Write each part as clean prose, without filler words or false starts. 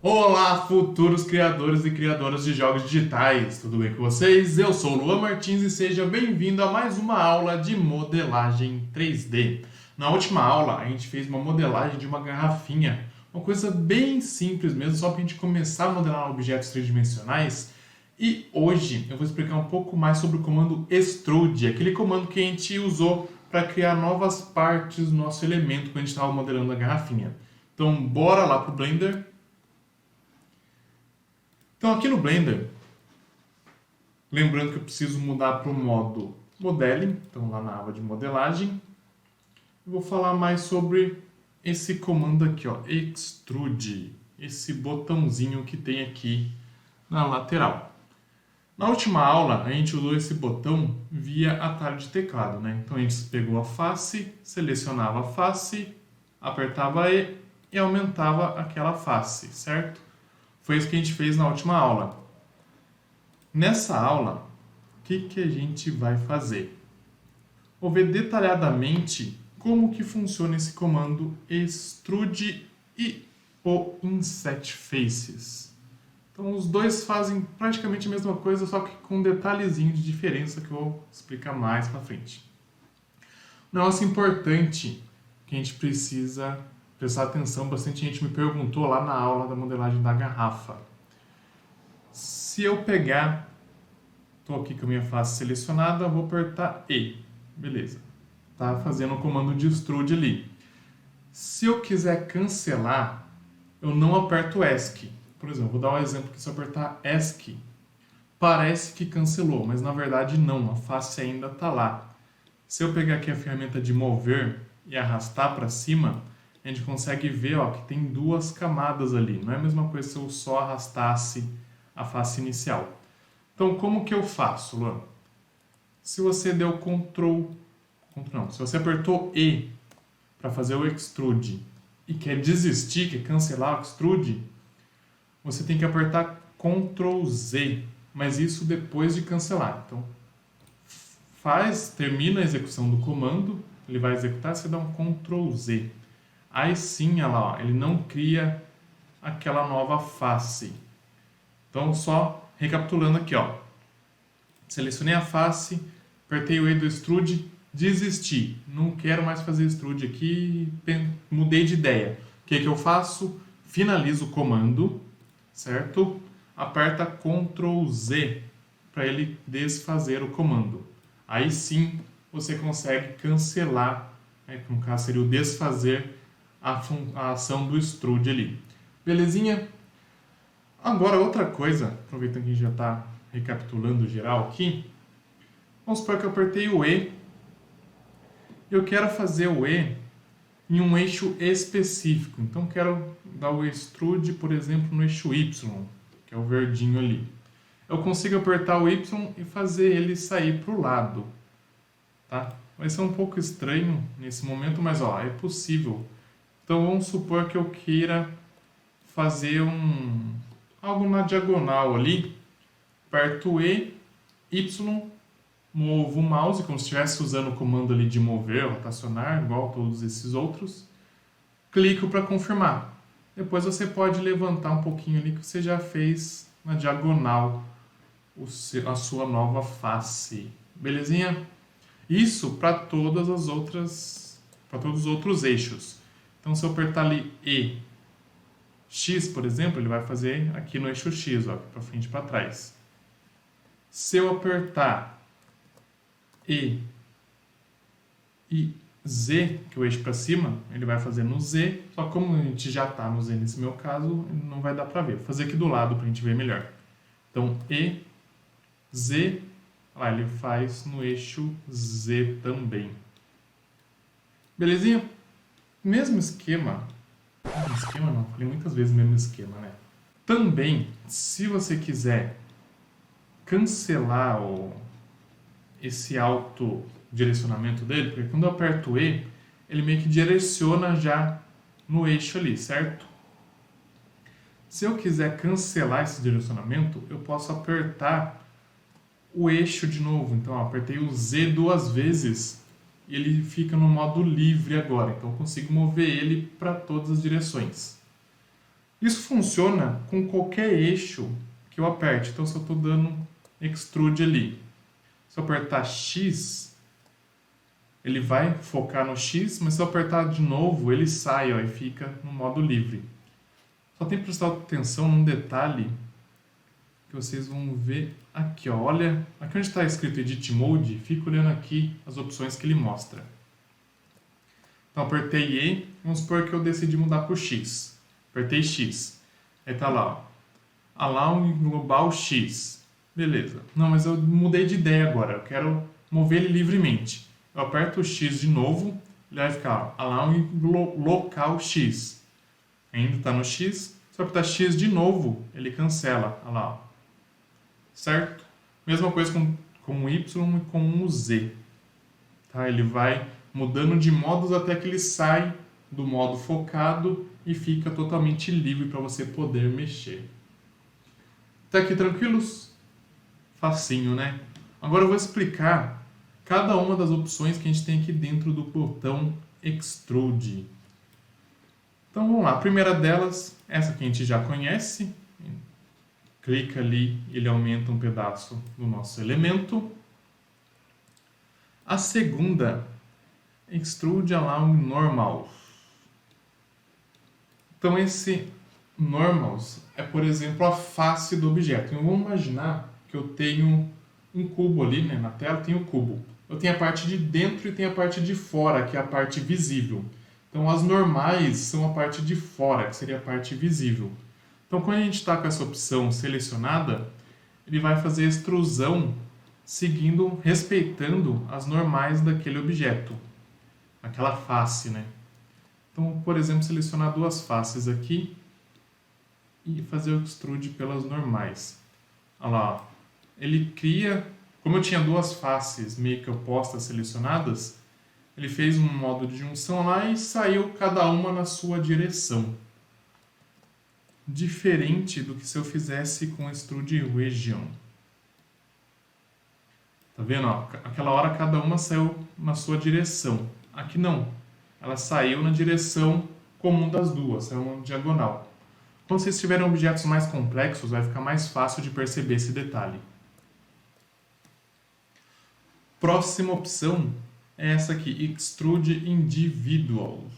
Olá, futuros criadores e criadoras de jogos digitais, tudo bem com vocês? Eu sou o Luan Martins e seja bem-vindo a mais uma aula de modelagem 3D. Na última aula, a gente fez uma modelagem de uma garrafinha, uma coisa bem simples mesmo, só para a gente começar a modelar objetos tridimensionais. E hoje eu vou explicar um pouco mais sobre o comando extrude, aquele comando que a gente usou para criar novas partes do nosso elemento quando a gente estava modelando a garrafinha. Então, bora lá para o Blender. Então aqui no Blender, lembrando que eu preciso mudar para o modo Modeling, então lá na aba de modelagem, eu vou falar mais sobre esse comando aqui, ó, Extrude, esse botãozinho que tem aqui na lateral. Na última aula, a gente usou esse botão via atalho de teclado, né? Então a gente pegou a face, selecionava a face, apertava E e aumentava aquela face, certo? Foi isso que a gente fez na última aula. Nessa aula, o que a gente vai fazer? Vou ver detalhadamente como que funciona esse comando extrude e o inset faces. Então os dois fazem praticamente a mesma coisa, só que com um detalhezinho de diferença que eu vou explicar mais para frente. Um negócio importante que a gente precisa prestar atenção, bastante gente me perguntou lá na aula da modelagem da garrafa. Se eu pegar, estou aqui com a minha face selecionada, vou apertar E. Beleza. Tá fazendo o comando de extrude ali. Se eu quiser cancelar, eu não aperto ESC. Por exemplo, vou dar um exemplo que se eu apertar ESC, parece que cancelou, mas na verdade não, a face ainda está lá. Se eu pegar aqui a ferramenta de mover e arrastar para cima, a gente consegue ver, ó, que tem duas camadas ali. Não é a mesma coisa se eu só arrastasse a face inicial. Então, como que eu faço, Luan? Se você deu se você apertou E para fazer o extrude e quer desistir, quer cancelar o extrude, você tem que apertar Ctrl Z, mas isso depois de cancelar. Então, termina a execução do comando, ele vai executar, você dá um Ctrl Z. Aí sim, olha lá, ó, ele não cria aquela nova face. Então, só recapitulando aqui, ó. Selecionei a face, apertei o E do extrude, desisti. Não quero mais fazer extrude aqui, mudei de ideia. O que eu faço? Finalizo o comando, certo? Aperta Ctrl Z para ele desfazer o comando. Aí sim, você consegue cancelar, né, no caso seria o desfazer a ação do extrude ali. Belezinha? Agora outra coisa, aproveitando que a gente já está recapitulando geral aqui, vamos supor que eu apertei o E, eu quero fazer o E em um eixo específico, então quero dar o extrude, por exemplo, no eixo Y, que é o verdinho ali. Eu consigo apertar o Y e fazer ele sair para o lado, tá? Vai ser um pouco estranho nesse momento, mas ó, é possível. Então vamos supor que eu queira fazer algo na diagonal ali, aperto E, Y, movo o mouse, como se estivesse usando o comando ali de mover, rotacionar, igual todos esses outros, clico para confirmar. Depois você pode levantar um pouquinho ali que você já fez na diagonal a sua nova face. Belezinha? Isso para todos os outros eixos. Então, se eu apertar ali E, X, por exemplo, ele vai fazer aqui no eixo X, ó, para frente e para trás. Se eu apertar E e Z, que é o eixo para cima, ele vai fazer no Z, só que como a gente já está no Z nesse meu caso, não vai dar para ver. Vou fazer aqui do lado para a gente ver melhor. Então, E, Z, lá ele faz no eixo Z também. Belezinha? Mesmo esquema não, falei muitas vezes mesmo esquema, né? Também, se você quiser cancelar esse autodirecionamento dele, porque quando eu aperto E, ele meio que direciona já no eixo ali, certo? Se eu quiser cancelar esse direcionamento, eu posso apertar o eixo de novo. Então, ó, apertei o Z duas vezes e ele fica no modo livre agora. Então, eu consigo mover ele para todas as direções. Isso funciona com qualquer eixo que eu aperte. Então, se eu estou dando extrude ali, se eu apertar X, ele vai focar no X, mas se eu apertar de novo, ele sai, ó, e fica no modo livre. Só tem que prestar atenção num detalhe que vocês vão ver aqui, ó. Olha, aqui onde está escrito Edit Mode, fica olhando aqui as opções que ele mostra. Então, apertei E, vamos supor que eu decidi mudar para o X. Apertei X. Aí tá lá, ó. Allow Global X. Beleza. Não, mas eu mudei de ideia agora. Eu quero mover ele livremente. Eu aperto o X de novo, ele vai ficar Allow Local X. Ainda está no X. Se eu apertar X de novo, ele cancela. Olha lá, ó. Certo? Mesma coisa com o Y e com o Z. Tá? Ele vai mudando de modos até que ele sai do modo focado e fica totalmente livre para você poder mexer. Tá aqui tranquilos? Facinho, né? Agora eu vou explicar cada uma das opções que a gente tem aqui dentro do botão Extrude. Então vamos lá, a primeira delas, essa que a gente já conhece. Clica ali, ele aumenta um pedaço do nosso elemento. A segunda, Extrude Allow Normal. Então esse Normals é, por exemplo, a face do objeto. Então vamos imaginar que eu tenho um cubo ali, né? Na tela tem o cubo. Eu tenho a parte de dentro e tenho a parte de fora, que é a parte visível. Então as normais são a parte de fora, que seria a parte visível. Então quando a gente está com essa opção selecionada, ele vai fazer a extrusão seguindo, respeitando as normais daquele objeto. Aquela face, né? Então, por exemplo, selecionar duas faces aqui e fazer o extrude pelas normais. Olha lá, ó. Ele cria, como eu tinha duas faces meio que opostas selecionadas, ele fez um modo de junção lá e saiu cada uma na sua direção. Diferente do que se eu fizesse com Extrude Region. Tá vendo? Ó? Aquela hora cada uma saiu na sua direção. Aqui não. Ela saiu na direção comum das duas, saiu uma diagonal. Quando vocês tiverem objetos mais complexos, vai ficar mais fácil de perceber esse detalhe. Próxima opção é essa aqui, Extrude Individuals.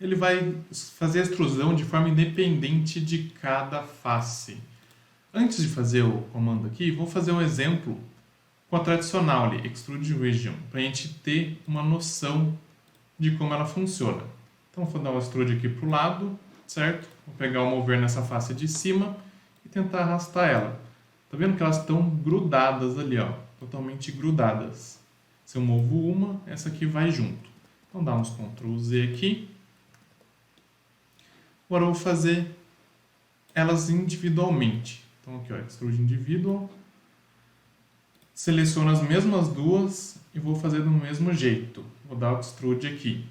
Ele vai fazer a extrusão de forma independente de cada face. Antes de fazer o comando aqui, vou fazer um exemplo com a tradicional ali, Extrude Region, para a gente ter uma noção de como ela funciona. Então vou dar um extrude aqui para o lado, certo? Vou pegar o mover nessa face de cima e tentar arrastar ela. Tá vendo que elas estão grudadas ali, ó, totalmente grudadas. Se eu movo uma, essa aqui vai junto. Então dá uns Ctrl Z aqui. Agora eu vou fazer elas individualmente. Então aqui, ó, Extrude Individual. Seleciono as mesmas duas e vou fazer do mesmo jeito. Vou dar o Extrude aqui.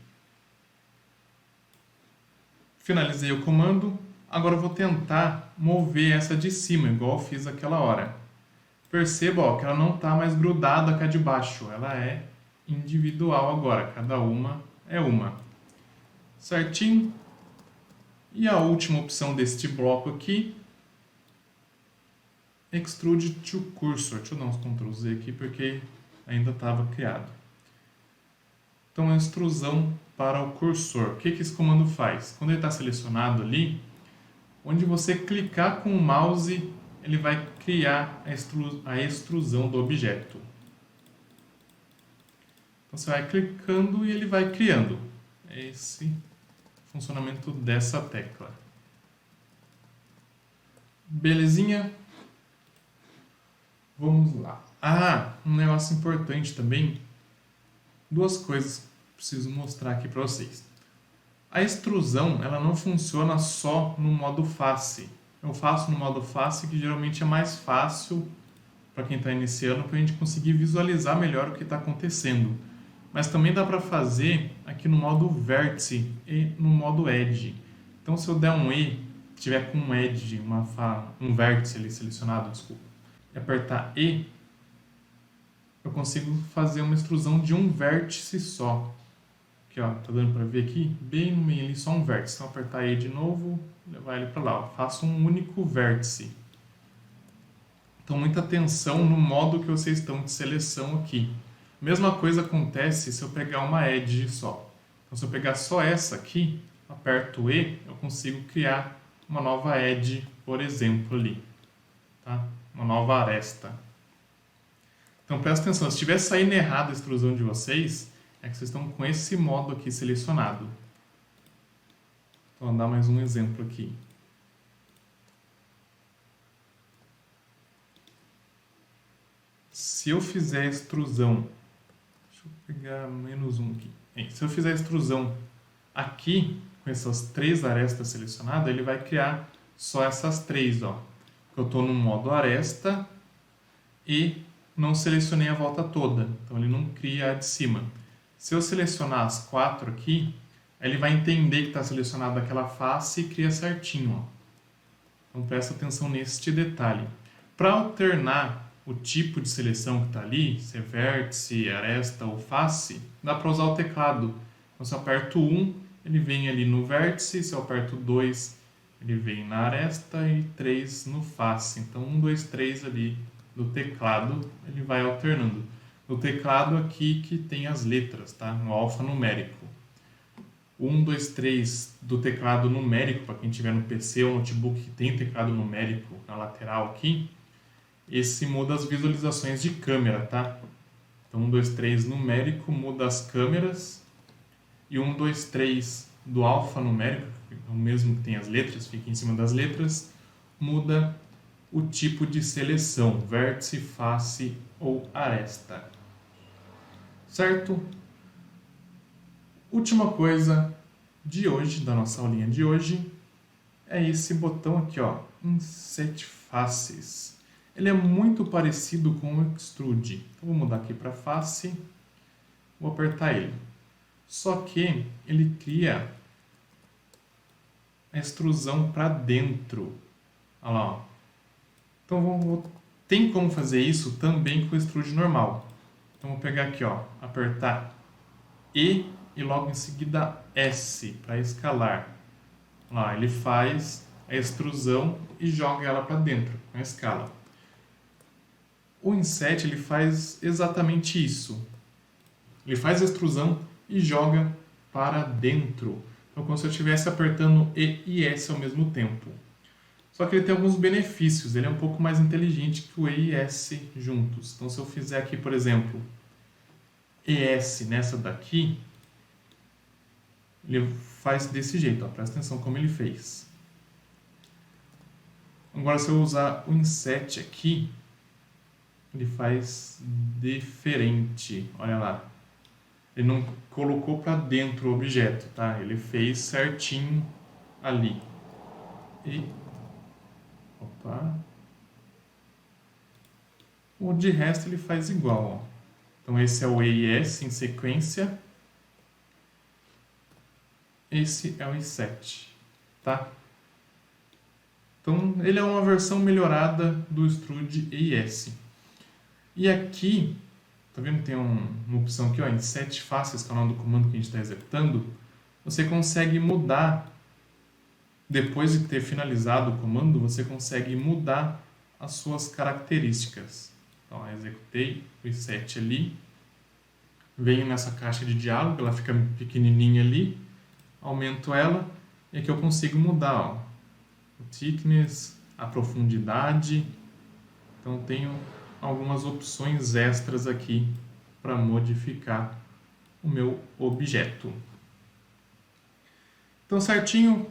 Finalizei o comando. Agora eu vou tentar mover essa de cima, igual eu fiz aquela hora. Perceba, ó, que ela não está mais grudada com a de baixo. Ela é individual agora. Cada uma é uma. Certinho? E a última opção deste bloco aqui, Extrude to Cursor. Deixa eu dar uns Ctrl Z aqui porque ainda estava criado. Então, a extrusão para o cursor. O que esse comando faz? Quando ele está selecionado ali, onde você clicar com o mouse, ele vai criar a extrusão do objeto. Então, você vai clicando e ele vai criando. É esse funcionamento dessa tecla. Belezinha? Vamos lá. Ah, um negócio importante também. Duas coisas que preciso mostrar aqui para vocês. A extrusão, ela não funciona só no modo face. Eu faço no modo face, que geralmente é mais fácil para quem está iniciando, para a gente conseguir visualizar melhor o que está acontecendo. Mas também dá para fazer aqui no modo vértice e no modo edge. Então, se eu der um E, tiver com um edge, um vértice ali selecionado, desculpa, e apertar E, eu consigo fazer uma extrusão de um vértice só, que Aqui, ó, tá dando para ver aqui, bem no meio ali, só um vértice. Então, apertar E de novo, levar ele para lá. Ó. Faço um único vértice. Então, muita atenção no modo que vocês estão de seleção aqui. Mesma coisa acontece se eu pegar uma edge só. Então, se eu pegar só essa aqui, aperto E, eu consigo criar uma nova edge, por exemplo, ali. Tá? Uma nova aresta. Então, presta atenção. Se estiver saindo errado a extrusão de vocês, é que vocês estão com esse modo aqui selecionado. Então, vou dar mais um exemplo aqui. Se eu fizer extrusão, deixa eu pegar -1 aqui. Se eu fizer extrusão aqui, com essas 3 arestas selecionadas, ele vai criar só essas 3, ó. Eu estou no modo aresta e não selecionei a volta toda, então ele não cria a de cima. Se eu selecionar as 4 aqui, ele vai entender que está selecionada aquela face e cria certinho, ó. Então presta atenção neste detalhe. Para alternar o tipo de seleção que está ali, se é vértice, aresta ou face, dá para usar o teclado. Então, se eu aperto 1, ele vem ali no vértice, se eu aperto 2, ele vem na aresta e 3 no face. Então, 1, 2, 3 ali do teclado, ele vai alternando. No teclado aqui que tem as letras, tá? No alfanumérico. 1, 2, 3 do teclado numérico, para quem tiver no PC ou notebook que tem teclado numérico na lateral aqui, esse muda as visualizações de câmera, tá? Então, 1, 2, 3 numérico muda as câmeras. E 1, 2, 3 do alfanumérico, o mesmo que tem as letras, fica em cima das letras, muda o tipo de seleção, vértice, face ou aresta. Certo? Última coisa de hoje, da nossa aulinha de hoje, é esse botão aqui, ó, Inset Faces. Ele é muito parecido com o Extrude. Então, vou mudar aqui para face, vou apertar ele. Só que ele cria a extrusão para dentro. Olha lá, ó. Então, tem como fazer isso também com o Extrude normal. Então, vou pegar aqui, ó, apertar E e logo em seguida S para escalar. Lá, ele faz a extrusão e joga ela para dentro com a escala. O Inset ele faz exatamente isso. Ele faz a extrusão e joga para dentro. Então, como se eu estivesse apertando E e S ao mesmo tempo. Só que ele tem alguns benefícios. Ele é um pouco mais inteligente que o E e S juntos. Então, se eu fizer aqui, por exemplo, ES nessa daqui, ele faz desse jeito. Ó. Presta atenção como ele fez. Agora, se eu usar o Inset aqui, ele faz diferente. Olha lá. Ele não colocou para dentro o objeto, tá? Ele fez certinho ali. E... opa. O de resto ele faz igual, ó. Então esse é o E e S em sequência. Esse é o Inset, tá? Então ele é uma versão melhorada do Extrude E e S. E aqui, tá vendo? Tem uma opção aqui, ó, Inset Faces, que é o nome do comando que a gente está executando. Você consegue mudar, depois de ter finalizado o comando, você consegue mudar as suas características. Então, eu executei o Inset ali, venho nessa caixa de diálogo, ela fica pequenininha ali, aumento ela, e aqui eu consigo mudar, ó, o thickness, a profundidade. Então, tenho algumas opções extras aqui para modificar o meu objeto. Então, certinho,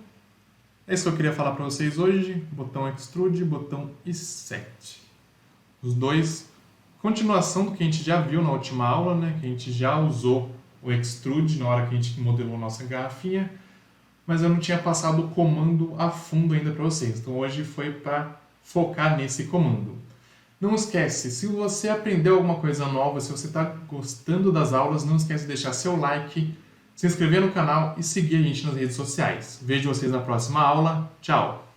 é isso que eu queria falar para vocês hoje. Botão Extrude, botão Inset. Os dois, continuação do que a gente já viu na última aula, né? Que a gente já usou o Extrude na hora que a gente modelou a nossa garrafinha, mas eu não tinha passado o comando a fundo ainda para vocês. Então, hoje foi para focar nesse comando. Não esquece, se você aprendeu alguma coisa nova, se você está gostando das aulas, não esquece de deixar seu like, se inscrever no canal e seguir a gente nas redes sociais. Vejo vocês na próxima aula. Tchau!